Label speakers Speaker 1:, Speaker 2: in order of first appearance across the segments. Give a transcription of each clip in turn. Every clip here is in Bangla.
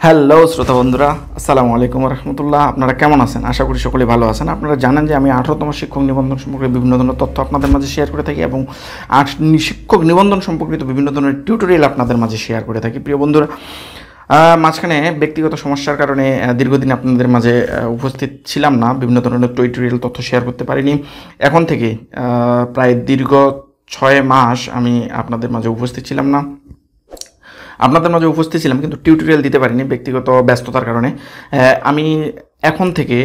Speaker 1: হ্যালো শ্রোতা বন্ধুরা, আসসালামু আলাইকুম রহমতুল্লাহ। আপনারা কেমন আছেন? আশা করি সকলে ভালো আছেন। আপনারা জানেন যে আমি 18তম শিক্ষক নিবন্ধন সম্পর্কে বিভিন্ন ধরনের তথ্য আপনাদের মাঝে শেয়ার করে থাকি এবং শিক্ষক নিবন্ধন সম্পর্কিত বিভিন্ন ধরনের টিউটোরিয়াল আপনাদের মাঝে শেয়ার করে থাকি। প্রিয় বন্ধুরা, মাঝখানে ব্যক্তিগত সমস্যার কারণে দীর্ঘদিন আপনাদের মাঝে উপস্থিত ছিলাম না, বিভিন্ন ধরনের টিউটোরিয়াল তথ্য শেয়ার করতে পারিনি। এখন থেকে প্রায় দীর্ঘ 6 মাস আমি আপনাদের মাঝে উপস্থিত ছিলাম না, কিন্তু টিউটোরিয়াল দিতে পারিনি ব্যক্তিগত ব্যস্ততার কারণে। আমি এখন থেকে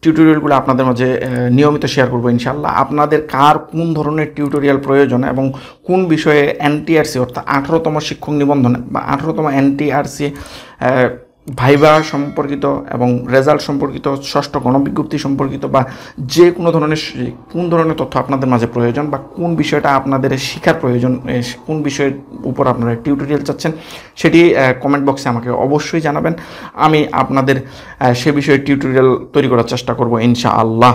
Speaker 1: টিউটোরিয়ালগুলো আপনাদের মাঝে নিয়মিত শেয়ার করবো ইনশাআল্লাহ। আপনাদের কার কোন ধরনের টিউটোরিয়াল প্রয়োজন এবং কোন বিষয়ে এনটিআরসি অর্থাৎ 18তম শিক্ষক নিবন্ধন বা 18তম এনটিআরসি ভাইবা সম্পর্কিত এবং রেজাল্ট সম্পর্কিত, ষষ্ঠ গণবিজ্ঞপ্তি সম্পর্কিত বা যে কোনো ধরনের কোন ধরনের তথ্য আপনাদের মাঝে প্রয়োজন বা কোন বিষয়টা আপনাদের শেখার প্রয়োজন, কোন বিষয়ের উপর আপনারা টিউটোরিয়াল চাচ্ছেন, সেটি কমেন্ট বক্সে আমাকে অবশ্যই জানাবেন। আমি আপনাদের সে বিষয়ে টিউটোরিয়াল তৈরি করার চেষ্টা করব ইনশাআল্লাহ।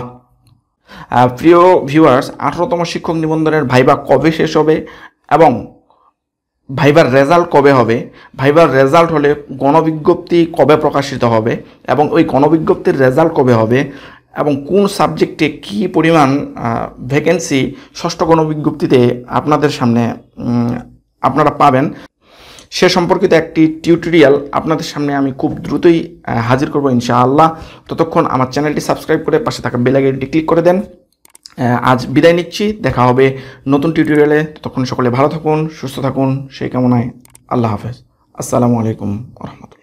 Speaker 1: প্রিয় ভিউয়ার্স, 18তম শিক্ষক নিবন্ধনের ভাইবা কবে শেষ হবে এবং ভাইবার রেজাল্ট কবে হবে, ভাইবার রেজাল্ট হলে গণবিজ্ঞপ্তি কবে প্রকাশিত হবে এবং ওই গণবিজ্ঞপ্তির রেজাল্ট কবে হবে এবং কোন সাবজেক্টে কী পরিমাণ ভ্যাকেন্সি ষষ্ঠ গণবিজ্ঞপ্তিতে আপনাদের সামনে আপনারা পাবেন, সে সম্পর্কিত একটি টিউটোরিয়াল আপনাদের সামনে আমি খুব দ্রুতই হাজির করব ইনশাআল্লাহ। ততক্ষণ আমার চ্যানেলটি সাবস্ক্রাইব করে পাশে থাকা বেল আইকনটি ক্লিক করে দেন। আজ বিদায় নিচ্ছি, দেখা হবে নতুন টিউটোরিয়ালে। ততক্ষণ সকলে ভালো থাকুন, সুস্থ থাকুন, সেই কামনায় আল্লাহ হাফেজ। আসসালামু আলাইকুম রহমতুল্লাহ।